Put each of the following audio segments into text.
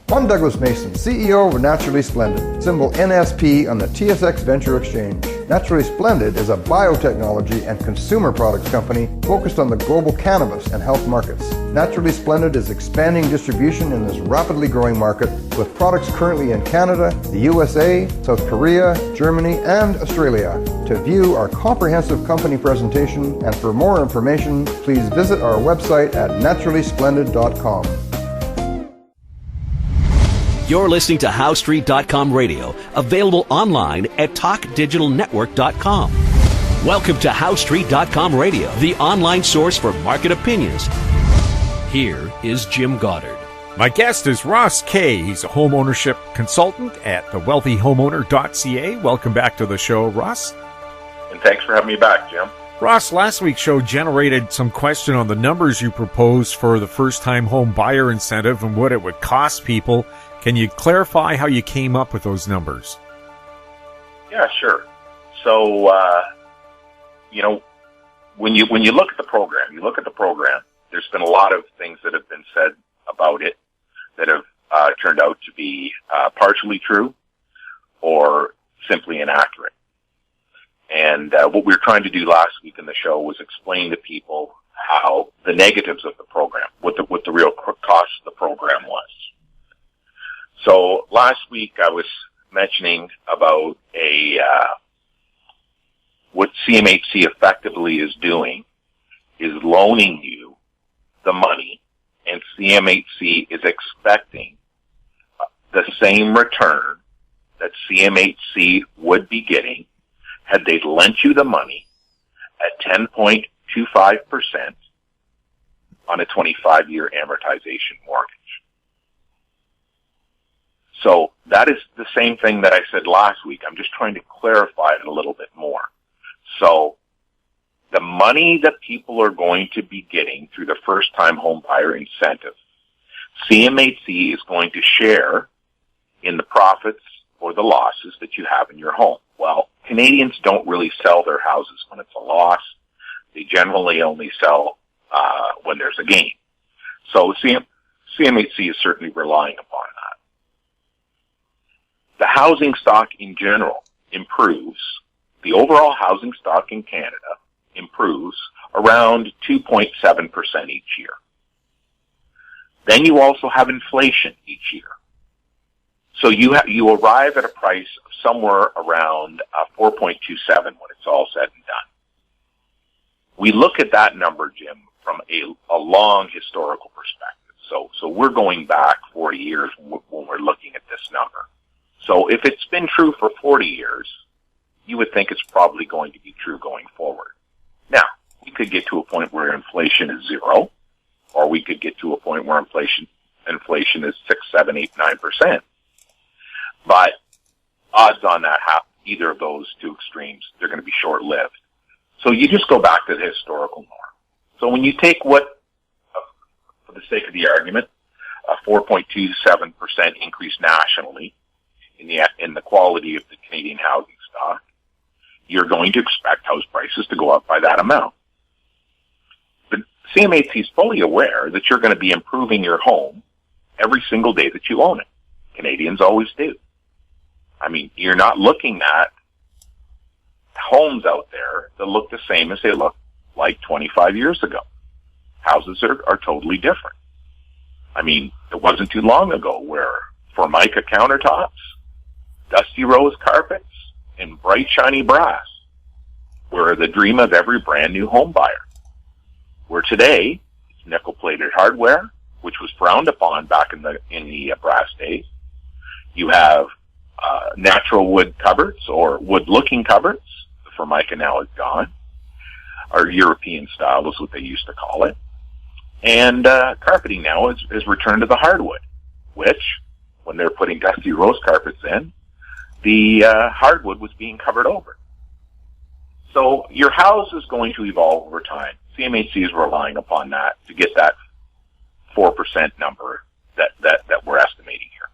I'm Douglas Mason, CEO of Naturally Splendid, symbol NSP on the TSX Venture Exchange. Naturally Splendid is a biotechnology and consumer products company focused on the global cannabis and health markets. Naturally Splendid is expanding distribution in this rapidly growing market with products currently in Canada, the USA, South Korea, Germany, and Australia. To view our comprehensive company presentation and for more information, please visit our website at naturallysplendid.com. You're listening to HowStreet.com radio, available online at TalkDigitalNetwork.com. Welcome to HowStreet.com radio, the online source for market opinions. Here is Jim Goddard. My guest is Ross Kay. He's a home ownership consultant at thewealthyhomeowner.ca. Welcome back to the show, Ross. And thanks for having me back, Jim. Ross, last week's show generated some question on the numbers you proposed for the first-time home buyer incentive and what it would cost people. Can you clarify how you came up with those numbers? Yeah, sure. So, when you look at the program, there's been a lot of things that have been said about it that have turned out to be partially true or simply inaccurate. And what we were trying to do last week in the show was explain to people how the negatives of the program, what the real cost of the program was. So last week I was mentioning about what CMHC effectively is doing is loaning you the money, and CMHC is expecting the same return that CMHC would be getting had they lent you the money at 10.25% on a 25-year amortization mortgage. So that is the same thing that I said last week. I'm just trying to clarify it a little bit more. So the money that people are going to be getting through the first-time home buyer incentive, CMHC is going to share in the profits or the losses that you have in your home. Well, Canadians don't really sell their houses when it's a loss. They generally only sell when there's a gain. So CMHC is certainly relying upon that. The housing stock in general improves. The overall housing stock in Canada improves around 2.7% each year. Then you also have inflation each year. So you arrive at a price of somewhere around 4.27 when it's all said and done. We look at that number, Jim, from a long historical perspective. So we're going back 40 years when we're looking at this number. So if it's been true for 40 years, you would think it's probably going to be true going forward. Now, we could get to a point where inflation is 0, or we could get to a point where inflation is 6, 7, 8, 9%. But odds on that either of those two extremes, they're going to be short-lived. So you just go back to the historical norm. So when you take for the sake of the argument, a 4.27% increase nationally in the quality of the Canadian housing stock, you're going to expect house prices to go up by that amount. But CMHC is fully aware that you're going to be improving your home every single day that you own it. Canadians always do. I mean, you're not looking at homes out there that look the same as they looked like 25 years ago. Houses are totally different. I mean, it wasn't too long ago where Formica countertops, dusty rose carpets, and bright shiny brass were the dream of every brand new home buyer. Where today, it's nickel-plated hardware, which was frowned upon back in the brass days. You have natural wood cupboards or wood-looking cupboards. The Formica now is gone. Our European style is what they used to call it. And carpeting now is returned to the hardwood, which, when they're putting dusty rose carpets in, the hardwood was being covered over. So your house is going to evolve over time. CMHC is relying upon that to get that 4% number that we're estimating here.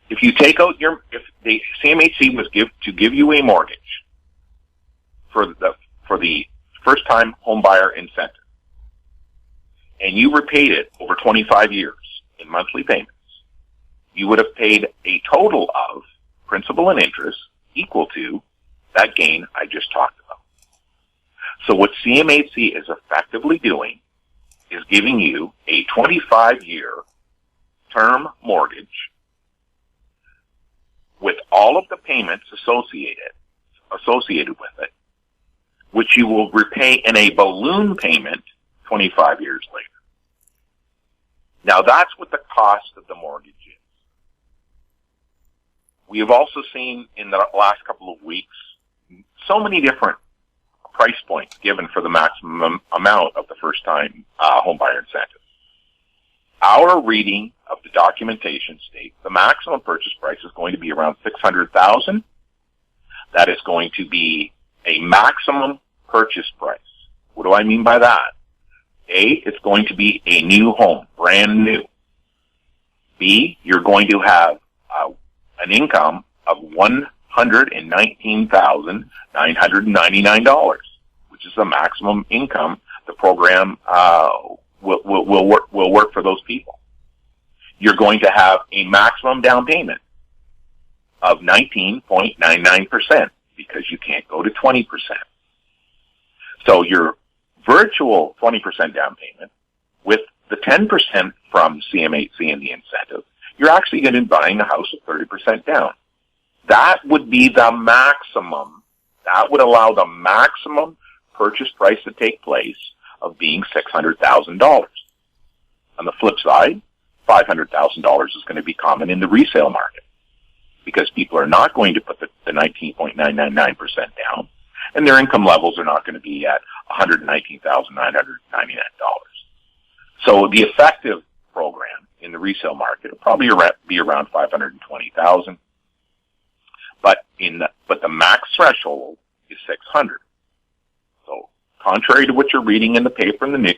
If you take out if the CMHC was to give you a mortgage for the first-time home buyer incentive, and you repaid it over 25 years in monthly payments, you would have paid a total of principal and interest equal to that gain I just talked about. So what CMHC is effectively doing is giving you a 25-year term mortgage with all of the payments associated with it, which you will repay in a balloon payment 25 years later. Now that's what the cost of the mortgage is. We have also seen in the last couple of weeks so many different price points given for the maximum amount of the first-time homebuyer incentive. Our reading of the documentation states the maximum purchase price is going to be around $600,000. That is going to be a maximum purchase price. What do I mean by that? A, it's going to be a new home, brand new. B, you're going to have an income of $119,999, which is the maximum income the program will work for those people. You're going to have a maximum down payment of 19.99% because you can't go to 20%. So your virtual 20% down payment with the 10% from CMHC and the incentive, you're actually going to be buying a house at 30% down. That would be the maximum. That would allow the maximum purchase price to take place of being $600,000. On the flip side, $500,000 is going to be common in the resale market because people are not going to put the 19.999% down, and their income levels are not going to be at $119,999. So the effective program in the resale market will probably be around $520,000, but the max threshold is $600,000. So contrary to what you're reading in the paper and the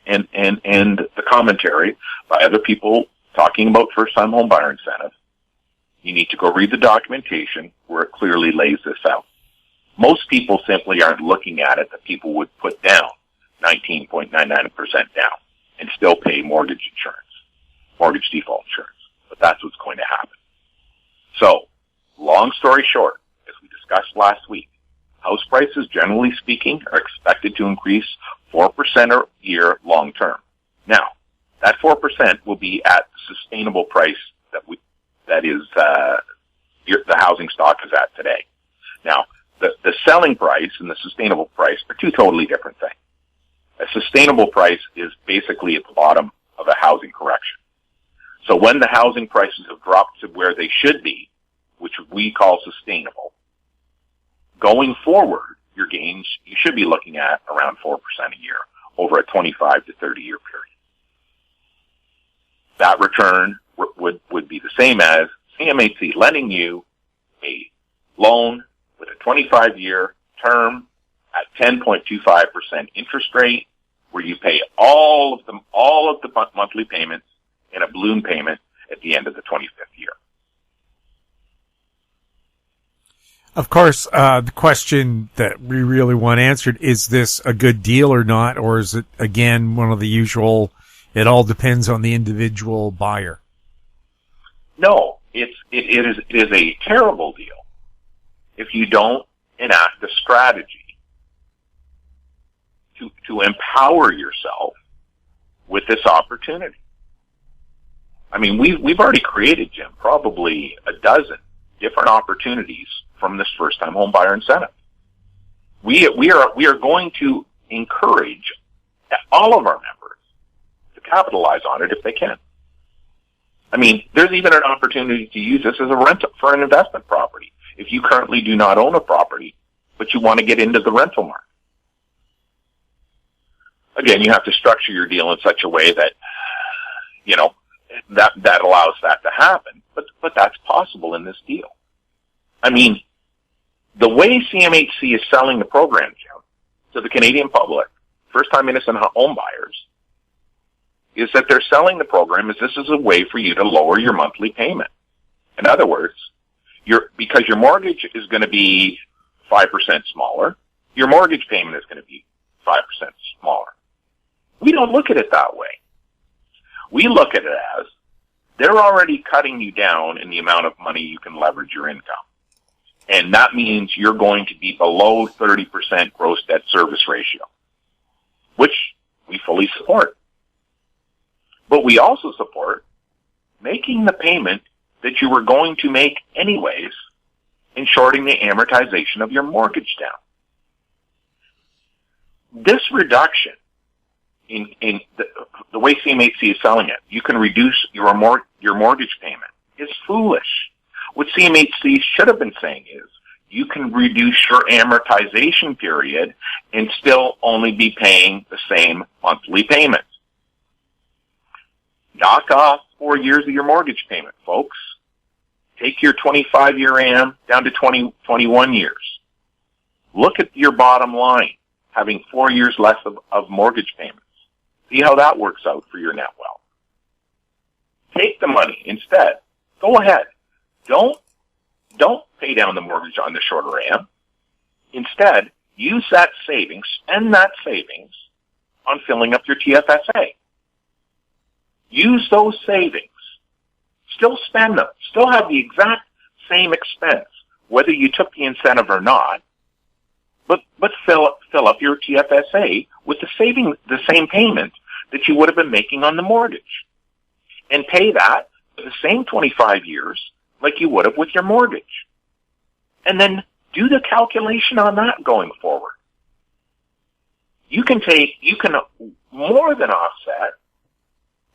commentary by other people talking about first-time home buyer incentive, you need to go read the documentation where it clearly lays this out. Most people simply aren't looking at it that people would put down 19.99% down and still pay mortgage default insurance. But that's what's going to happen. So, long story short, as we discussed last week, house prices, generally speaking, are expected to increase 4% a year long term. Now, that 4% will be at the sustainable price that is the housing stock is at today. Now, the selling price and the sustainable price are two totally different things. A sustainable price is basically at the bottom of a housing correction. So when the housing prices have dropped to where they should be, which we call sustainable, going forward, your gains, you should be looking at around 4% a year over a 25 to 30 year period. That return would be the same as CMHC lending you a loan with a 25-year term at 10.25% interest rate, where you pay all of the monthly payments in a balloon payment at the end of the 25th year. Of course, the question that we really want answered, is this a good deal or not? Or is it, again, one of the usual, it all depends on the individual buyer? No, it is a terrible deal if you don't enact a strategy to empower yourself with this opportunity. I mean, we've already created, Jim, probably a dozen different opportunities from this first-time home buyer incentive. We are going to encourage all of our members to capitalize on it if they can. I mean, there's even an opportunity to use this as a rental for an investment property if you currently do not own a property, but you want to get into the rental market. Again, you have to structure your deal in such a way that, you know, that allows that to happen, but that's possible in this deal. I mean, the way CMHC is selling the program, Jim, to the Canadian public, first-time innocent home buyers, is that they're selling the program as this is a way for you to lower your monthly payment. In other words, because your mortgage is going to be 5% smaller, your mortgage payment is going to be 5% smaller. We don't look at it that way. We look at it as they're already cutting you down in the amount of money you can leverage your income. And that means you're going to be below 30% gross debt service ratio, which we fully support. But we also support making the payment that you were going to make anyways and shorting the amortization of your mortgage down. This reduction in the way CMHC is selling it, you can reduce your mortgage payment, is foolish. What CMHC should have been saying is you can reduce your amortization period and still only be paying the same monthly payment. Knock off 4 years of your mortgage payment, folks. Take your 25-year AM down to 21 years. Look at your bottom line, having 4 years less of mortgage payments. See how that works out for your net wealth. Take the money instead. Go ahead. Don't pay down the mortgage on the shorter AM. Instead, use that savings, spend that savings on filling up your TFSA. Use those savings. Still spend them. Still have the exact same expense, whether you took the incentive or not. But fill up your TFSA with the same payment that you would have been making on the mortgage. And pay that for the same 25 years like you would have with your mortgage. And then do the calculation on that going forward. You can more than offset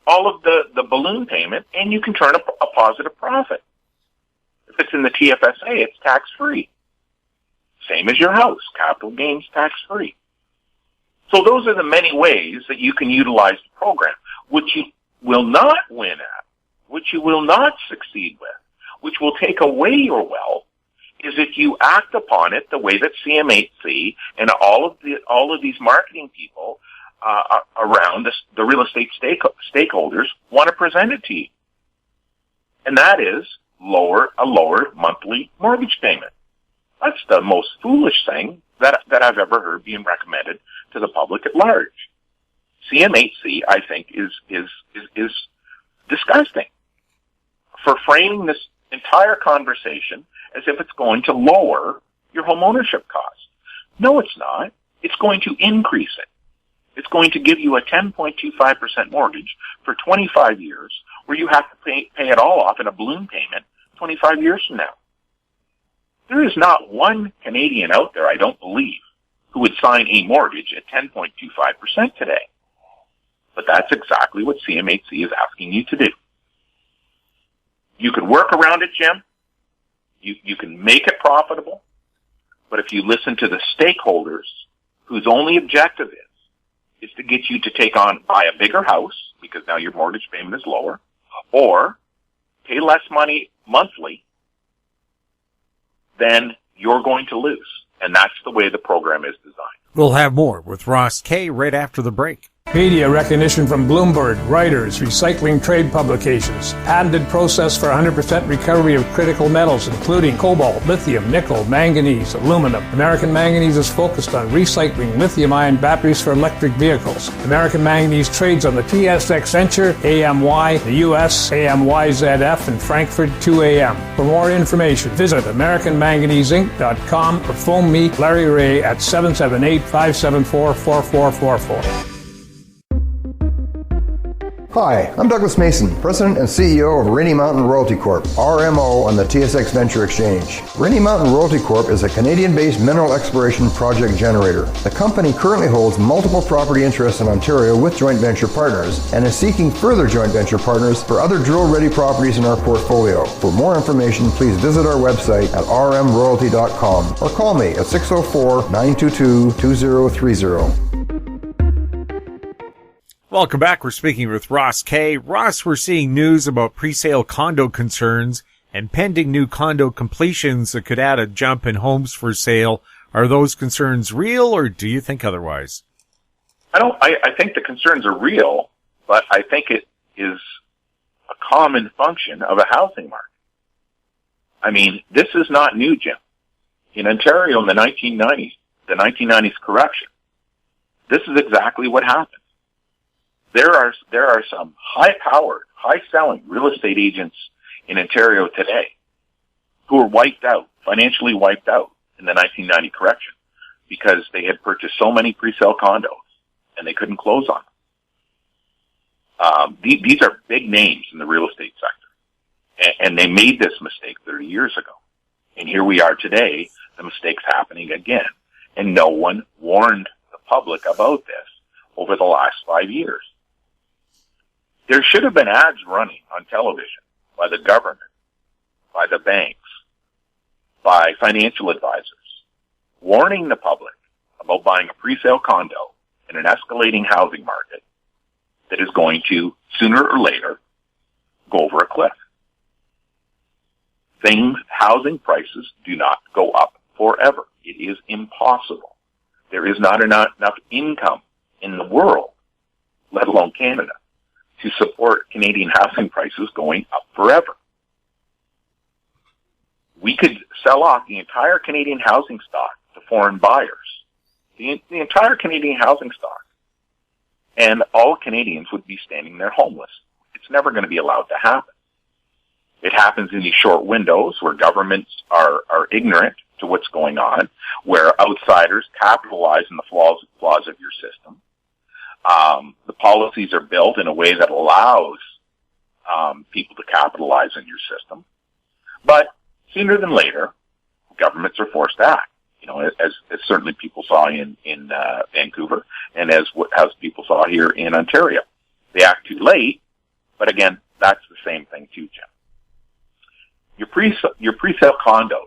all of the balloon payment, and you can turn a positive profit. If it's in the TFSA, it's tax-free. Same as your house, capital gains tax-free. So those are the many ways that you can utilize the program. What you will not win at, what you will not succeed with, which will take away your wealth, is if you act upon it the way that CMHC and all of these marketing people around the real estate stakeholders want to present it to you. And that is a lower monthly mortgage payment. That's the most foolish thing that I've ever heard being recommended to the public at large. CMHC, I think, is disgusting for framing this entire conversation as if it's going to lower your home ownership cost. No, it's not. It's going to increase it. It's going to give you a 10.25% mortgage for 25 years where you have to pay it all off in a balloon payment 25 years from now. There is not one Canadian out there, I don't believe, who would sign a mortgage at 10.25% today. But that's exactly what CMHC is asking you to do. You can work around it, Jim. You can make it profitable. But if you listen to the stakeholders whose only objective is to get you to buy a bigger house because now your mortgage payment is lower, or pay less money monthly, then you're going to lose. And that's the way the program is designed. We'll have more with Ross Kay right after the break. Media recognition from Bloomberg, Reuters, recycling trade publications. Patented process for 100% recovery of critical metals, including cobalt, lithium, nickel, manganese, aluminum. American Manganese is focused on recycling lithium-ion batteries for electric vehicles. American Manganese trades on the TSX Venture, AMY, the US, AMYZF, and Frankfurt 2AM. For more information, visit AmericanManganeseInc.com or phone me, Larry Ray, at 778-574-4444. Hi, I'm Douglas Mason, President and CEO of Rainy Mountain Royalty Corp., RMO, on the TSX Venture Exchange. Rainy Mountain Royalty Corp. is a Canadian-based mineral exploration project generator. The company currently holds multiple property interests in Ontario with joint venture partners and is seeking further joint venture partners for other drill-ready properties in our portfolio. For more information, please visit our website at rmroyalty.com or call me at 604-922-2030. Welcome back. We're speaking with Ross Kay. Ross, we're seeing news about pre-sale condo concerns and pending new condo completions that could add a jump in homes for sale. Are those concerns real, or do you think otherwise? I think the concerns are real, but I think it is a common function of a housing market. I mean, this is not new, Jim. In Ontario in the 1990s correction, this is exactly what happened. There are some high-powered, high-selling real estate agents in Ontario today who were wiped out, financially wiped out in the 1990 correction because they had purchased so many pre-sale condos and they couldn't close on them. These are big names in the real estate sector, and they made this mistake 30 years ago. And here we are today, the mistake's happening again. And no one warned the public about this over the last 5 years. There should have been ads running on television by the government, by the banks, by financial advisors, warning the public about buying a pre-sale condo in an escalating housing market that is going to, sooner or later, go over a cliff. Housing prices do not go up forever. It is impossible. There is not enough income in the world, let alone Canada, to support Canadian housing prices going up forever. We could sell off the entire Canadian housing stock to foreign buyers, the entire Canadian housing stock, and all Canadians would be standing there homeless. It's never going to be allowed to happen. It happens in these short windows where governments are ignorant to what's going on, where outsiders capitalize on the flaws of your system. The policies are built in a way that allows people to capitalize on your system. But sooner than later, governments are forced to act. You know, as certainly people saw in Vancouver, and as people saw here in Ontario. They act too late, but again, that's the same thing too, Jim. Your pre-sale condos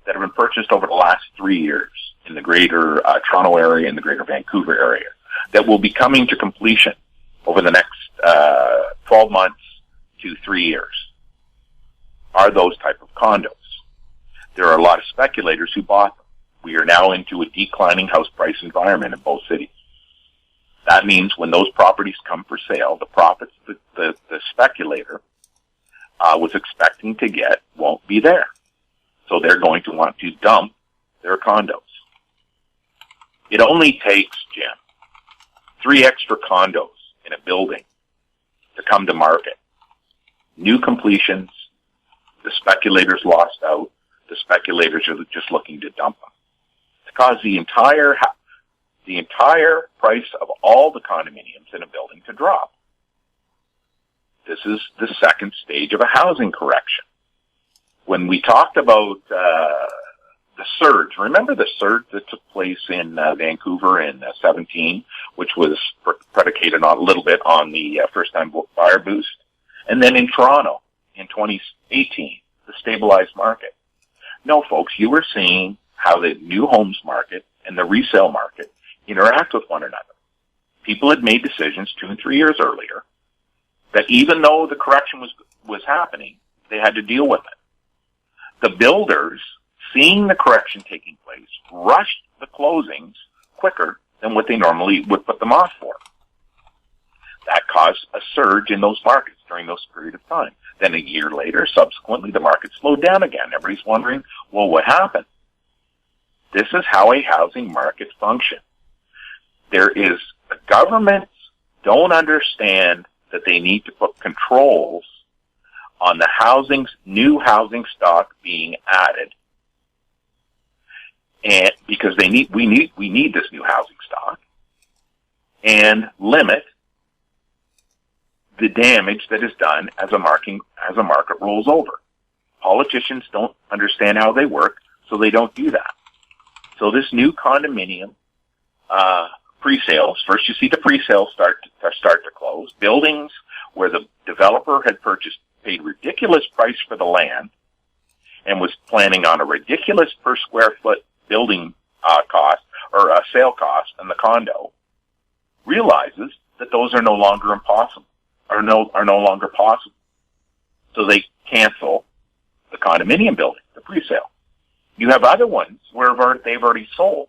that have been purchased over the last 3 years in the greater Toronto area and the greater Vancouver area that will be coming to completion over the next 12 months to 3 years are those type of condos. There are a lot of speculators who bought them. We are now into a declining house price environment in both cities. That means when those properties come for sale, the profits the speculator was expecting to get won't be there. So they're going to want to dump their condos. It only takes, Jim, 3 extra condos in a building to come to market. New completions, the speculators lost out, the speculators are just looking to dump them. To cause the entire price of all the condominiums in a building to drop. This is the second stage of a housing correction. When we talked about the surge, remember the surge that took place in Vancouver in 17, which was predicated on a little bit on the first-time buyer boost, and then in Toronto in 2018, the stabilized market. No, folks, you were seeing how the new homes market and the resale market interact with one another. People had made decisions 2 and 3 years earlier that even though the correction was happening, they had to deal with it. The builders, seeing the correction taking place, rushed the closings quicker than what they normally would put them off for. That caused a surge in those markets during those period of time. Then a year later, subsequently, the market slowed down again. Everybody's wondering, well, what happened? This is how a housing market functions. The governments don't understand that they need to put controls on the new housing stock being added. And because we need this new housing stock, and limit the damage that is done as a market rolls over. Politicians don't understand how they work, so they don't do that. So this new condominium pre-sales, first you see the pre-sales start to close. Buildings where the developer had paid ridiculous price for the land and was planning on a ridiculous per square foot building cost or sale cost in the condo, realizes that those are no longer possible. So they cancel the condominium building, the pre-sale. You have other ones where they've already sold.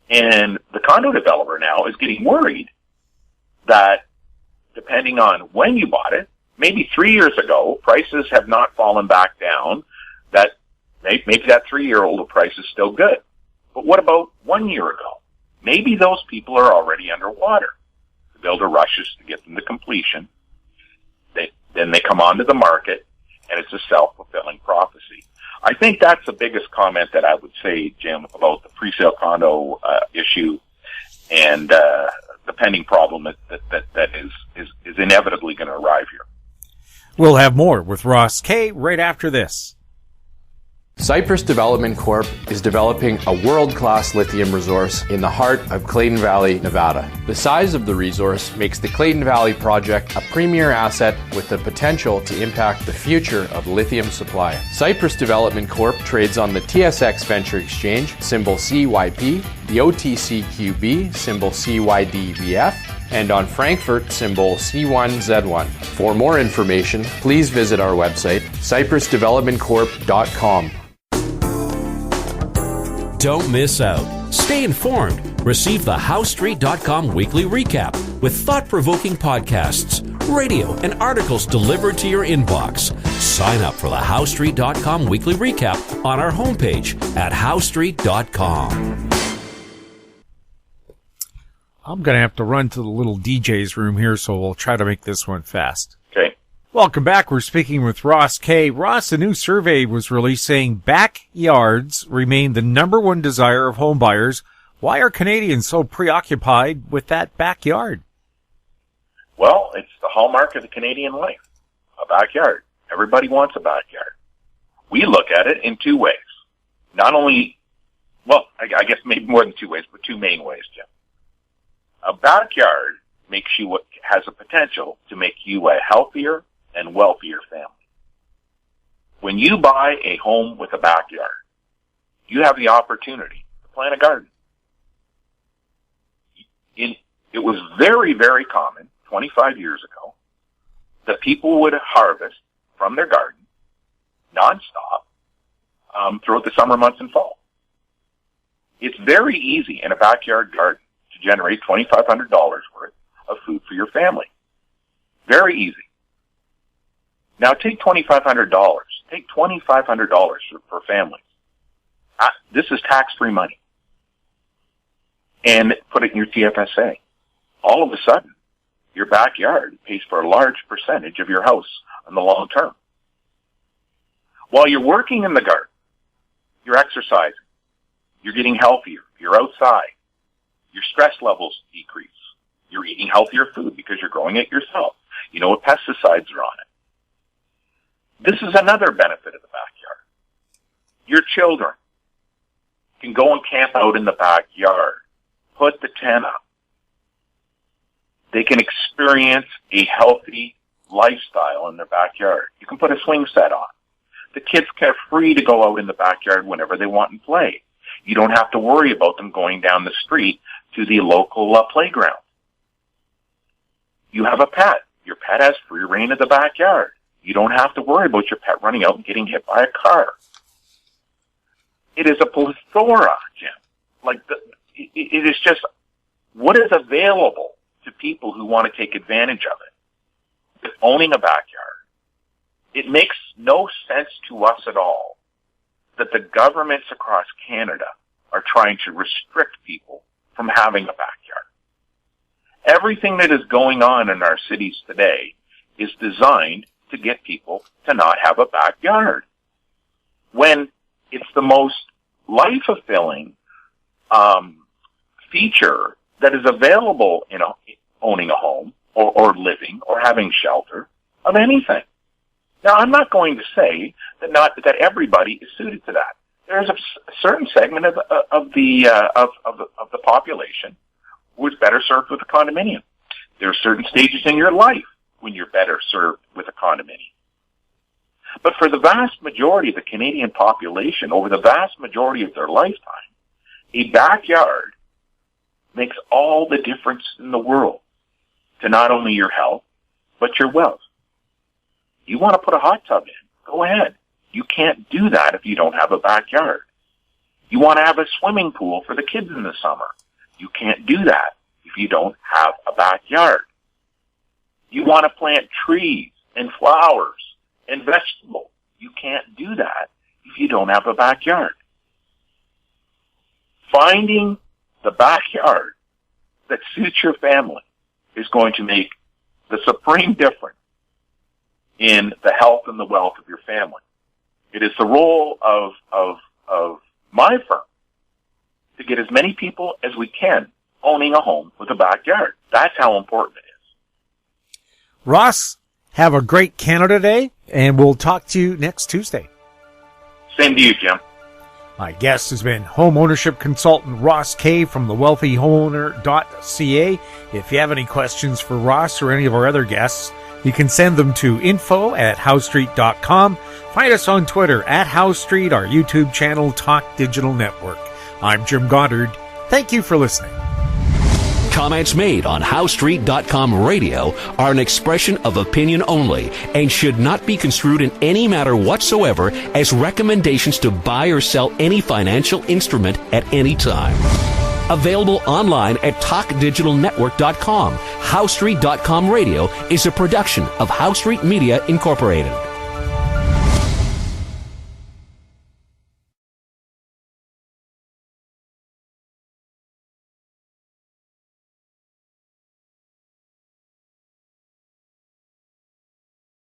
And the condo developer now is getting worried that depending on when you bought it, maybe 3 years ago, prices have not fallen back down, that maybe that 3-year-old price is still good. But what about 1 year ago? Maybe those people are already underwater. The builder rushes to get them to completion, Then they come onto the market, and it's a self-fulfilling prophecy. I think that's the biggest comment that I would say, Jim, about the pre-sale condo issue and the pending problem that is inevitably going to arrive here. We'll have more with Ross Kay right after this. Cypress Development Corp. is developing a world-class lithium resource in the heart of Clayton Valley, Nevada. The size of the resource makes the Clayton Valley project a premier asset with the potential to impact the future of lithium supply. Cypress Development Corp. trades on the TSX Venture Exchange, symbol CYP, the OTCQB, symbol CYDVF, and on Frankfurt, symbol C1Z1. For more information, please visit our website, cypressdevelopmentcorp.com. Don't miss out. Stay informed. Receive the HowStreet.com weekly recap with thought-provoking podcasts, radio, and articles delivered to your inbox. Sign up for the HowStreet.com weekly recap on our homepage at HowStreet.com. I'm going to have to run to the little DJ's room here, so we'll try to make this one fast. Okay. Welcome back. We're speaking with Ross Kay. Ross, a new survey was released saying backyards remain the number one desire of home buyers. Why are Canadians so preoccupied with that backyard? Well, it's the hallmark of the Canadian life, a backyard. Everybody wants a backyard. We look at it in two ways. Not only, well, I guess maybe more than two ways, but two main ways, Jim. A backyard makes you what has a potential to make you a healthier and wealthier family. When you buy a home with a backyard, you have the opportunity to plant a garden. It was very, very common 25 years ago that people would harvest from their garden nonstop throughout the summer months and fall. It's very easy in a backyard garden to generate $2,500 worth of food for your family. Very easy. Now take $2,500. Take $2,500 for families. This is tax-free money. And put it in your TFSA. All of a sudden, your backyard pays for a large percentage of your house in the long term. While you're working in the garden, you're exercising. You're getting healthier. You're outside. Your stress levels decrease. You're eating healthier food because you're growing it yourself. You know what pesticides are on it. This is another benefit of the backyard. Your children can go and camp out in the backyard, put the tent up. They can experience a healthy lifestyle in their backyard. You can put a swing set on. The kids are free to go out in the backyard whenever they want and play. You don't have to worry about them going down the street to the local playground. You have a pet. Your pet has free reign of the backyard. You don't have to worry about your pet running out and getting hit by a car. It is a plethora, Jim. It is just what is available to people who want to take advantage of it. With owning a backyard, it makes no sense to us at all that the governments across Canada are trying to restrict people from having a backyard. Everything that is going on in our cities today is designed to get people to not have a backyard. When it's the most life-fulfilling feature that is available in owning a home or living or having shelter of anything. Now, I'm not going to say that everybody is suited to that. There is a certain segment of the population who is better served with a condominium. There are certain stages in your life when you're better served with a condominium. But for the vast majority of the Canadian population, over the vast majority of their lifetime, a backyard makes all the difference in the world to not only your health, but your wealth. You want to put a hot tub in, go ahead. You can't do that if you don't have a backyard. You want to have a swimming pool for the kids in the summer. You can't do that if you don't have a backyard. You want to plant trees and flowers and vegetables. You can't do that if you don't have a backyard. Finding the backyard that suits your family is going to make the supreme difference in the health and the wealth of your family. It is the role of my firm to get as many people as we can owning a home with a backyard. That's how important it is. Ross, have a great Canada Day, and we'll talk to you next Tuesday. Same to you, Jim. My guest has been home ownership consultant Ross Kay from thewealthyhomeowner.ca. If you have any questions for Ross or any of our other guests, you can send them to info@howstreet.com. Find us on Twitter @HowStreet, our YouTube channel, Talk Digital Network. I'm Jim Goddard. Thank you for listening. Comments made on HowStreet.com radio are an expression of opinion only and should not be construed in any matter whatsoever as recommendations to buy or sell any financial instrument at any time. Available online at TalkDigitalNetwork.com. HowStreet.com radio is a production of HowStreet Media Incorporated.